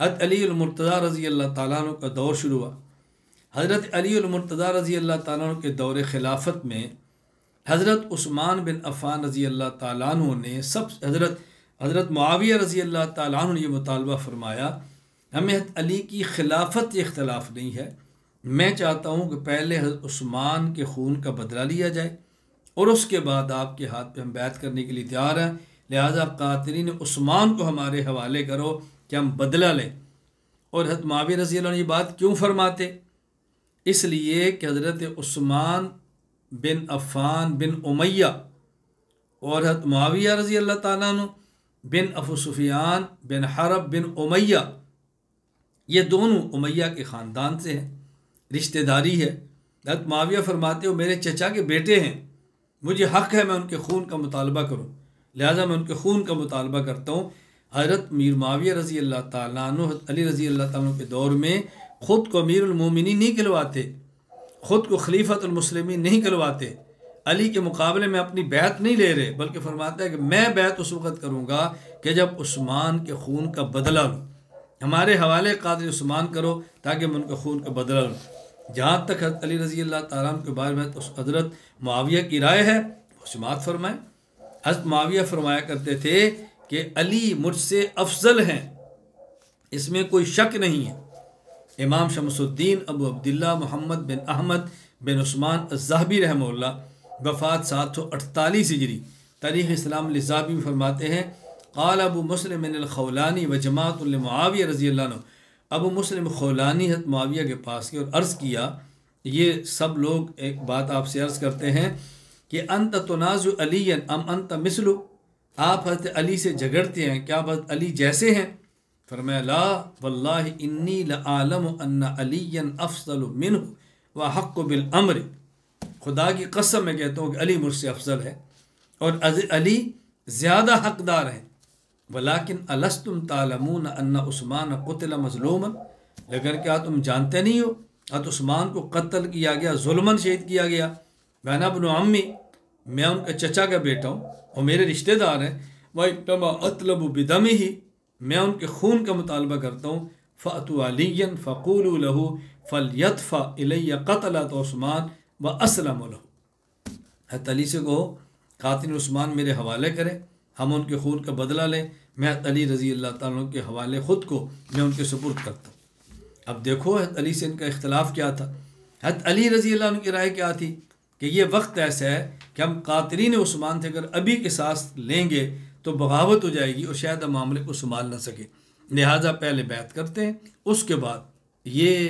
حضرت علی المرتضیٰ رضی اللہ تعالیٰ عنہ کا دور شروع ہوا۔ حضرت علی المرتضیٰ رضی اللہ تعالیٰ عنہ کے دور خلافت میں حضرت عثمان بن عفان رضی اللہ تعالیٰ عنہ نے حضرت معاویہ رضی اللہ تعالیٰ عنہ نے یہ مطالبہ فرمایا، ہمیں حضرت علی کی خلافت سے اختلاف نہیں ہے، میں چاہتا ہوں کہ پہلے حضرت عثمان کے خون کا بدلہ لیا جائے اور اس کے بعد آپ کے ہاتھ پہ ہم بیعت کرنے کے لیے تیار ہیں، لہٰذا قاتلین عثمان کو ہمارے حوالے کرو کہ ہم بدلہ لیں۔ اور حضرت معاویہ رضی اللہ عنہ یہ بات کیوں فرماتے؟ اس لیے کہ حضرت عثمان بن عفان بن امیہ اور حضرت معاویہ رضی اللہ تعالیٰ عنہ بن ابو سفیان بن حرب بن امیہ، یہ دونوں امیہ کے خاندان سے ہیں، رشتہ داری ہے۔ حضرت معاویہ فرماتے ہو میرے چچا کے بیٹے ہیں، مجھے حق ہے میں ان کے خون کا مطالبہ کروں، لہٰذا میں ان کے خون کا مطالبہ کرتا ہوں۔ حضرت میر معاویہ رضی اللہ تعالیٰ عنہ حضرت علی رضی اللہ تعالیٰ عنہ کے دور میں خود کو امیر المومنین نہیں کہلواتے، خود کو خلیفۃ المسلمین نہیں کہلواتے، علی کے مقابلے میں اپنی بیعت نہیں لے رہے، بلکہ فرماتا ہے کہ میں بیعت اس وقت کروں گا کہ جب عثمان کے خون کا بدلہ لوں، ہمارے حوالے قاتل عثمان کرو تاکہ میں ان کے خون کا بدلہ لوں۔ جہاں تک حضرت علی رضی اللہ تعالیٰ عنہ کے بارے میں حضرت معاویہ کی رائے ہے وہ سماعت فرمائیں۔ حضرت معاویہ فرمایا کرتے تھے کہ علی مجھ سے افضل ہیں، اس میں کوئی شک نہیں ہے۔ امام شمس الدین ابو عبداللہ محمد بن احمد بن عثمان الذہبی رحمہ اللہ، وفات 748 ہجری، تاریخ اسلام الذہبی میں فرماتے ہیں قال ابو مسلم الخولانی و جماعت لمعاویہ رضی اللہ عنہ، ابو مسلم خولانی حضرت معاویہ کے پاس گئے اور عرض کیا، یہ سب لوگ ایک بات آپ سے عرض کرتے ہیں کہ انت تنازع علی ام انت مثلو، آپ حضرت علی سے جھگڑتے ہیں، کیا آپ حضرت علی جیسے ہیں؟ فرمایا لا واللہ انی لعالم ان علی افضل منہ وحق بالامر، خدا کی قسم میں کہتا ہوں کہ علی مجھ سے افضل ہے اور علی زیادہ حقدار ہیں۔ ولیکن الستم تعلمون ان عثمان قتل مظلوما، لیکن کیا تم جانتے نہیں ہو حضرت عثمان کو قتل کیا گیا، ظلماً شہید کیا گیا، میں ابن عمی، میں ان کے چچا کا بیٹا ہوں اور میرے رشتہ دار ہیں، وَإِنَّمَا أَطْلَبُ بِدَمِهِ، میں ان کے خون کا مطالبہ کرتا ہوں، فَأْتُوا عَلِيًّا فَقُولُوا لَهُ فَلْيَدْفَعْ إِلَيَّ قَتْلَةَ عثمان وَأَسْلَمُ لَهُ، حضرت علی سے کہو قاتل عثمان میرے حوالے کرے، ہم ان کے خون کا بدلہ لیں، میں حضرت علی رضی اللہ تعالیٰ عنہ کے حوالے خود کو میں ان کے سپرد کرتا ہوں۔ اب دیکھو حضرت علی سے ان کا اختلاف کیا تھا۔ حضرت علی رضی اللہ عنہ کی رائے کیا تھی کہ یہ وقت ایسا ہے کہ ہم قاتلین عثمان سے اگر ابھی قصاص لیں گے تو بغاوت ہو جائے گی اور شاید ہم معاملے کو سنبھال نہ سکے، لہٰذا پہلے بیعت کرتے ہیں، اس کے بعد یہ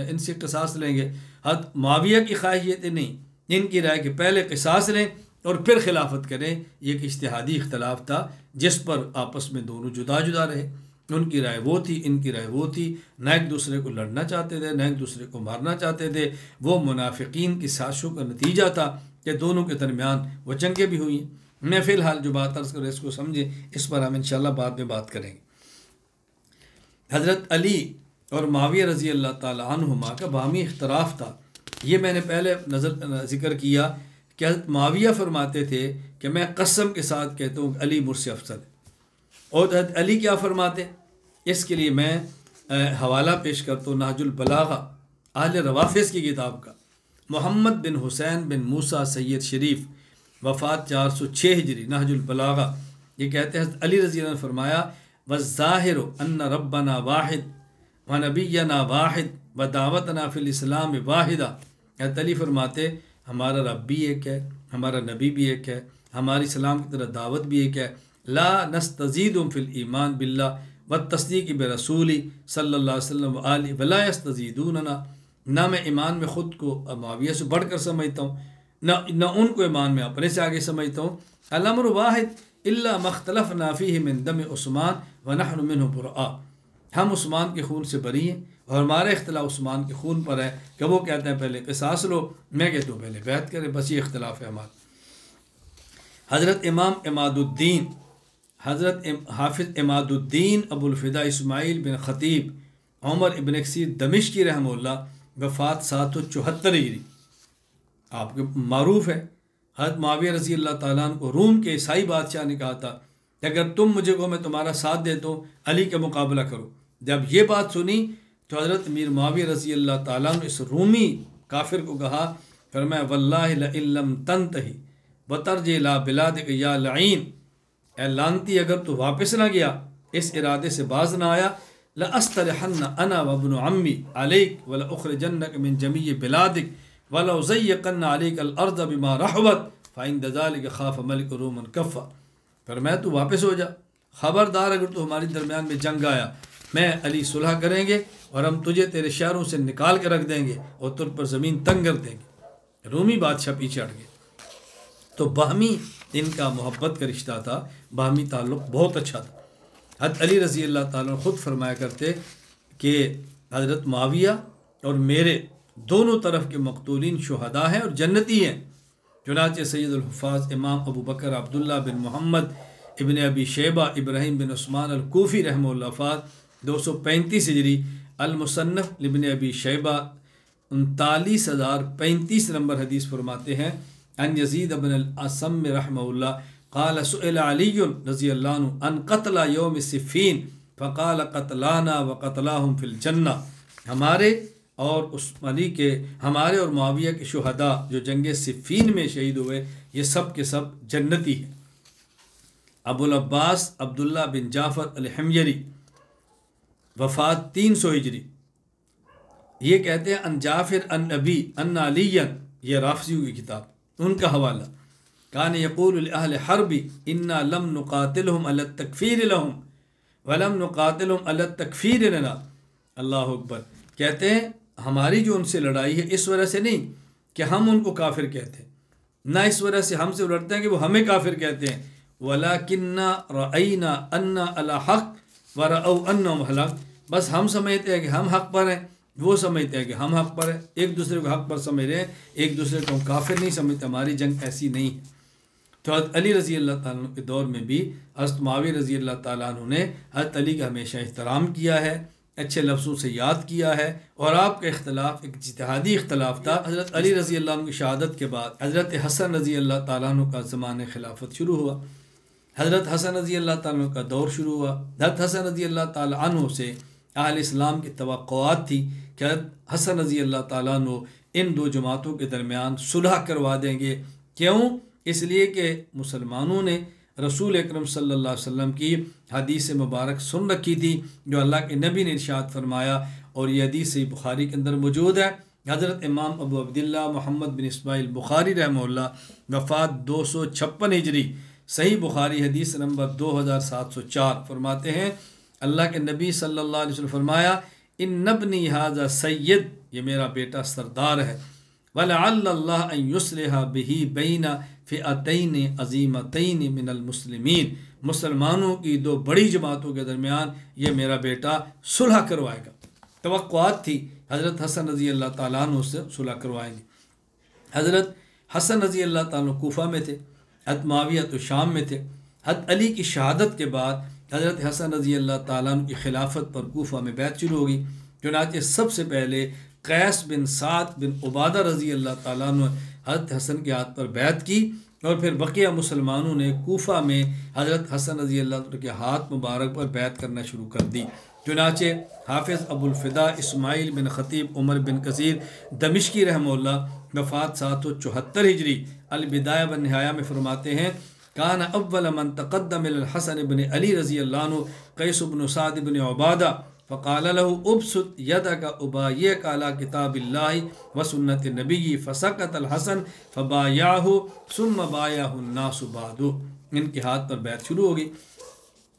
ان سے قصاص لیں گے۔ حضرت معاویہ کی خواہش یہ تھی نہیں، ان کی رائے کہ پہلے قصاص لیں اور پھر خلافت کریں، یہ ایک اجتہادی اختلاف تھا جس پر آپس میں دونوں جدا جدا رہے، ان کی رائے وہ تھی، ان کی رائے وہ تھی، نہ ایک دوسرے کو لڑنا چاہتے تھے نہ ایک دوسرے کو مارنا چاہتے تھے، وہ منافقین کی سازشوں کا نتیجہ تھا کہ دونوں کے درمیان وہ جنگیں بھی ہوئی ہیں۔ میں فی الحال جو بات عرض کروں اس کو سمجھیں، اس پر ہم انشاءاللہ بعد میں بات کریں گے۔ حضرت علی اور معاویہ رضی اللہ تعالی عنہما کا باہمی اختلاف تھا، یہ میں نے پہلے ذکر کیا کہ حضرت معاویہ فرماتے تھے کہ میں قسم کے ساتھ کہتا ہوں کہ علی مجھ سے افضل ہے، اور حضرت علی کیا فرماتے، اس کے لیے میں حوالہ پیش کرتا ہوں نہج البلاغہ اہل روافظ کی کتاب کا، محمد بن حسین بن موسیٰ سید شریف، وفات 406 ہجری، نہج البلاغہ، یہ کہتے ہیں حضرت علی رضی اللہ عنہ نے فرمایا وَالظَّاهِرُ أَنَّ رَبَّنَا وَاحِدٌ وَنَبِيَّنَا وَاحِدٌ وَدَعْوَتُنَا فِي الْإِسْلَامِ وَاحِدَةٌ، حضرت علی فرماتے ہمارا رب بھی ایک ہے، ہمارا نبی بھی ایک ہے، ہماری اسلام کی طرف دعوت بھی ایک ہے، لا نستزید فی الایمان باللہ والتصدیق برسولی صلی اللہ علیہ وسلم وآلہ ولا یستزیدوننا، نہ میں ایمان میں خود کو معاویہ سے بڑھ کر سمجھتا ہوں، نہ ان کو ایمان میں اپنے سے آگے سمجھتا ہوں، الامر واحد الا ما اختلفنا فیہ من دم عثمان ونحن منہ براء، ہم عثمان کے خون سے بری ہیں اور ہمارا اختلاف عثمان کے خون پر ہے کہ وہ کہتے ہیں پہلے قصاص لو، میں کہتا ہوں پہلے بیعت کریں، بس یہ اختلاف ہے ہمارا۔ حضرت امام عماد الدین، حضرت حافظ عماد الدین ابو الفدا اسماعیل بن خطیب عمر ابن کثیر دمشقی رحمہ اللہ، وفات 774 ہجری، آپ کے معروف ہے حضرت معاویہ رضی اللہ تعالیٰ عنہ کو روم کے عیسائی بادشاہ نے کہا تھا کہ اگر تم مجھے کہو میں تمہارا ساتھ دیتا ہوں علی کا مقابلہ کرو، جب یہ بات سنی تو حضرت امیر معاویہ رضی اللہ تعالیٰ نے اس رومی کافر کو کہا، فرمایا واللہ لئن لم تنتہی وترجع الی بلادک یا لعین، اے لعنتی اگر تو واپس نہ گیا، اس ارادے سے باز نہ آیا، لأسترحن انا وابن عمی علیک ولأخرجنک من جمیع بلادک ولأضیقن علیک الارض بما رحبت فعند ذلک خاف ملک روم کفا۔ فرمایا تو واپس ہو جا، خبردار اگر تو ہماری درمیان میں جنگ آیا، میں علی صلح کریں گے اور ہم تجھے تیرے شہروں سے نکال کے رکھ دیں گے اور تر پر زمین تنگ کر دیں گے۔ رومی بادشاہ پیچھے ہٹ گئے۔ تو باہمی ان کا محبت کا رشتہ تھا، باہمی تعلق بہت اچھا تھا۔ حضرت علی رضی اللہ تعالیٰ خود فرمایا کرتے کہ حضرت معاویہ اور میرے دونوں طرف کے مقتولین شہداء ہیں اور جنتی ہیں۔ چنانچہ سید الحفاظ امام ابو بکر عبداللہ بن محمد ابن ابی شیبہ ابراہیم بن عثمان الکوفی رحمہ اللہ فاض 235 ہجری، المصنف لابن ابی شیبہ 39,035 نمبر حدیث فرماتے ہیں، ان یزید بن الاسم رحمہ اللہ قال سئل علی رضی اللہ عنہ ان قتل یوم صفین فقال قتلانا وقتلاہم فی الجنہ، ہمارے اور معاویہ کے شہداء جو جنگ صفین میں شہید ہوئے یہ سب کے سب جنتی ہیں۔ ابو العباس عبداللہ بن جعفر الحمیری، وفات 300 ہجری، یہ کہتے ہیں ان جعفر ان ابی ان علی، یہ رافضیوں کی کتاب، ان کا حوالہ، کان یقول لأہل حرب انا لم نقاتلہم علی التکفیر لہم ولم نقاتلہم علی التکفیر لنا۔ اللہ اکبر، کہتے ہیں ہماری جو ان سے لڑائی ہے اس وجہ سے نہیں کہ ہم ان کو کافر کہتے ہیں، نہ اس وجہ سے ہم سے لڑتے ہیں کہ وہ ہمیں کافر کہتے ہیں، وَلَكِنَّا رَأَيْنَا أَنَّا عَلَى حَقٍ وَرَأَوْا أَنَّهُمْ حَلَقٍ، بس ہم سمجھتے ہیں کہ ہم حق پر ہیں، وہ سمجھتے ہیں کہ ہم حق پر ہیں، ایک دوسرے کو حق پر سمجھ رہے ہیں، ایک دوسرے کو ہم کافر نہیں سمجھتے، ہماری جنگ ایسی نہیں ہے۔ تو حضرت علی رضی اللہ تعالیٰ عنہ کے دور میں بھی حضرت معاویہ رضی اللہ تعالیٰ عنہ نے حضرت علی کا ہمیشہ احترام کیا ہے، اچھے لفظوں سے یاد کیا ہے، اور آپ کا اختلاف ایک اجتہادی اختلاف تھا۔ حضرت علی رضی اللہ عنہ کی شہادت کے بعد حضرت حسن رضی اللہ تعالیٰ عنہ کا زمانہ خلافت شروع ہوا، حضرت حسن رضی اللہ تعالیٰ عنہ کا دور شروع ہوا۔ حضرت حسن رضی اللہ تعالیٰ عنہ سے اہل اسلام کی توقعات تھی کہ حضرت حسن رضی اللہ تعالیٰ عنہ ان دو جماعتوں کے درمیان صلح کروا دیں گے۔ کیوں؟ اس لیے کہ مسلمانوں نے رسول اکرم صلی اللہ علیہ وسلم کی حدیث مبارک سن رکھی تھی جو اللہ کے نبی نے ارشاد فرمایا، اور یہ حدیث بخاری کے اندر موجود ہے۔ حضرت امام ابو عبداللہ محمد بن اسماعیل بخاری رحمہ اللہ، وفات 256 ہجری، صحیح بخاری حدیث نمبر 2704 فرماتے ہیں، اللہ کے نبی صلی اللہ علیہ وسلم فرمایا ان ابنی ھذا سید، یہ میرا بیٹا سردار ہے، وَلَعَلَّ اللَّهَ أَن يُصْلِحَ بِهِ بَيْنَ فِئَتَيْنِ عَظِیمَتَيْنِ مِنَ الْمُسْلِمِین، مسلمانوں کی دو بڑی جماعتوں کے درمیان یہ میرا بیٹا صلح کروائے گا۔ توقعات تھی حضرت حسن رضی اللہ تعالیٰ عنہ سے صلح کروائیں گے۔ حضرت حسن رضی اللہ تعالیٰ عنہ کوفہ میں تھے، حضرت معاویہ تو شام میں تھے۔ حضرت علی کی شہادت کے بعد حضرت حسن رضی اللہ تعالیٰ عنہ کی خلافت پر کوفہ میں بیعت شروع ہو گئی۔ چنانچہ سب سے پہلے قیس بن سعد بن عبادہ رضی اللہ تعالیٰ عنہ حضرت حسن کے ہاتھ پر بیعت کی، اور پھر بقیہ مسلمانوں نے کوفہ میں حضرت حسن رضی اللہ عنہ کے ہاتھ مبارک پر بیعت کرنا شروع کر دی۔ چنانچہ حافظ ابو الفدا اسماعیل بن خطیب عمر بن کثیر دمشقی رحمہ اللہ، وفات 774 ہجری، البدایہ والنہایہ میں فرماتے ہیں کان اول من تقدم الحسن بن علی رضی اللہ عنہ قیس بن سعد بن عبادہ فقال له ابسط يدك ابايعك على كتاب الله وسنة النبي فسكت الحسن فبايعه ثم بايعه الناس بعده، ان کے ہاتھ پر بیعت شروع ہو گئی۔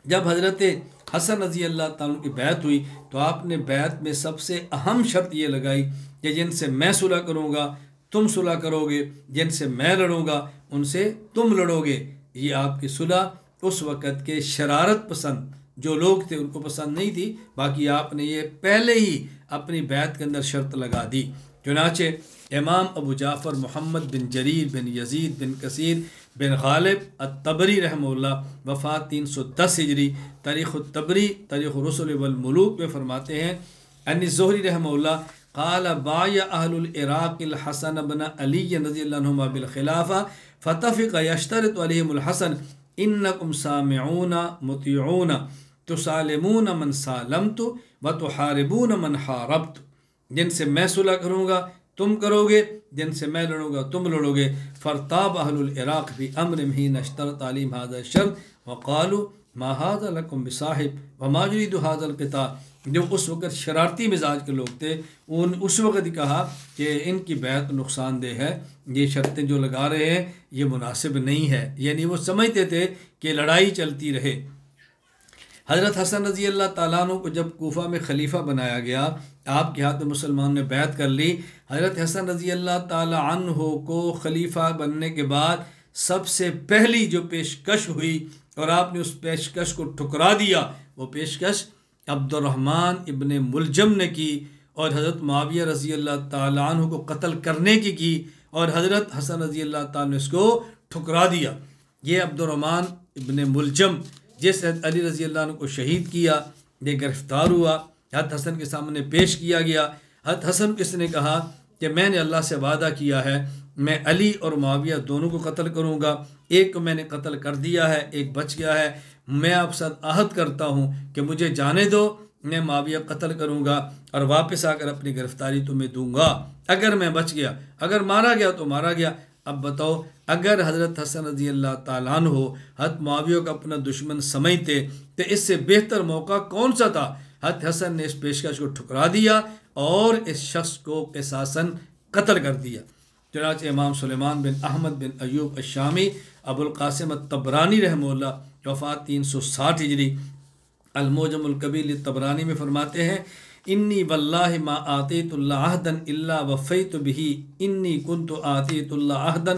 جب حضرت حسن رضی اللہ تعالیٰ کی بیعت ہوئی تو آپ نے بیعت میں سب سے اہم شرط یہ لگائی کہ جن سے میں صلح کروں گا تم صلح کرو گے، جن سے میں لڑوں گا ان سے تم لڑو گے۔ یہ آپ کی صلح اس وقت کے شرارت پسند جو لوگ تھے ان کو پسند نہیں تھی، باقی آپ نے یہ پہلے ہی اپنی بیعت کے اندر شرط لگا دی۔ چنانچہ امام ابو جعفر محمد بن جریر بن یزید بن کثیر بن غالب الطبری رحمہ اللہ، وفات 310 ہجری، تاریخ الطبری تاریخ الرسل والملوک میں فرماتے ہیں ان زہری رحمہ اللہ قال بايع اہل العراق الحسن بن علی رضی اللہ عنہما بالخلافہ فتفق یشترط علیہم الحسن انکم سامعون مطیعون تسالمون من سالمت و تحاربون من حاربت، جن سے میں صلح کروں گا تم کرو گے، جن سے میں لڑوں گا تم لڑو گے۔ فرتاب اہل العراق فی امر حین اشترط تعلیم هذا الشرط وقالوا ما هذا لكم بصاحب وما يريد هذا القتال، جو اس وقت شرارتی مزاج کے لوگ تھے ان اس وقت ہی کہا کہ ان کی بیعت نقصان دہ ہے، یہ شرطیں جو لگا رہے ہیں یہ مناسب نہیں ہے، یعنی وہ سمجھتے تھے کہ لڑائی چلتی رہے۔ حضرت حسن رضی اللہ تعالیٰ عنہ کو جب کوفہ میں خلیفہ بنایا گیا، آپ کے ہاتھ میں مسلمان نے بیعت کر لی۔ حضرت حسن رضی اللہ تعالیٰ عنہ کو خلیفہ بننے کے بعد سب سے پہلی جو پیشکش ہوئی اور آپ نے اس پیشکش کو ٹھکرا دیا، وہ پیشکش عبد الرحمن ابن ملجم نے کی اور حضرت معاویہ رضی اللہ تعالیٰ عنہ کو قتل کرنے کی اور حضرت حسن رضی اللہ تعالیٰ نے اس کو ٹھکرا دیا۔ یہ عبد الرحمن ابن ملجم جس حضرت علی رضی اللہ عنہ کو شہید کیا، یہ گرفتار ہوا، حضرت حسن کے سامنے پیش کیا گیا۔ حضرت حسن کس نے کہا کہ میں نے اللہ سے وعدہ کیا ہے میں علی اور معاویہ دونوں کو قتل کروں گا، ایک کو میں نے قتل کر دیا ہے، ایک بچ گیا ہے، میں آپ ساتھ عہد کرتا ہوں کہ مجھے جانے دو، میں معاویہ قتل کروں گا اور واپس آ کر اپنی گرفتاری تمہیں دوں گا، اگر میں بچ گیا، اگر مارا گیا تو مارا گیا۔ اب بتاؤ اگر حضرت حسن رضی اللہ تعالیٰ عنہ حضرت معاویہ کو اپنا دشمن سمجھتے تو اس سے بہتر موقع کون سا تھا؟ حضرت حسن نے اس پیشکش کو ٹھکرا دیا اور اس شخص کو قصاصاً قتل کر دیا۔ چنانچہ امام سلیمان بن احمد بن ایوب الشامی ابو القاسم الطبرانی رحمہ اللہ وفات 360 ہجری المعجم الکبیر الطبرانی میں فرماتے ہیں انی واللہ ما آتیت اللہ عہدا الا وفیت به انی کنت آتیت اللہ عہدا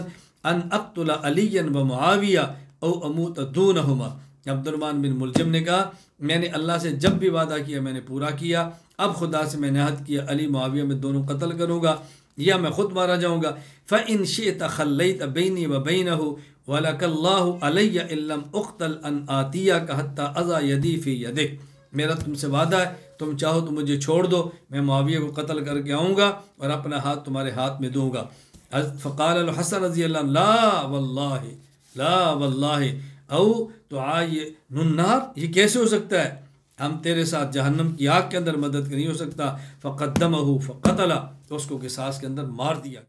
ان اقتل علی و معاویہ او اموت دونہما۔ عبد الرحمن بن ملجم نے کہا میں نے اللہ سے جب بھی وعدہ کیا میں نے پورا کیا، اب خدا سے میں نے عہد کیا علی معاویہ میں دونوں قتل کروں گا یا میں خود مارا جاؤں گا۔ فَإِن شِئْتَ خَلَّيْتَ بَيْنِي وَبَيْنَهُ وَلَكَ اللَّهُ عَلَيَّ إِن لَّمْ أُقْتَلْ أَنْ آتِيَكَ حَتَّى أَضَعَ يَدِي فِي يَدِكَ، میرا تم سے وعدہ ہے تم چاہو تو مجھے چھوڑ دو، میں معاویہ کو قتل کر کے آؤں گا اور اپنا ہاتھ تمہارے ہاتھ میں دوں گا۔ فقال الحسن رضی اللہ عنہ لا واللہ لا واللہ او تعاین النار، یہ کیسے ہو سکتا ہے، ہم تیرے ساتھ جہنم کی آگ کے اندر مدد نہیں ہو سکتا۔ فقدمہ فقتل، اس کو قصاص کے اندر مار دیا۔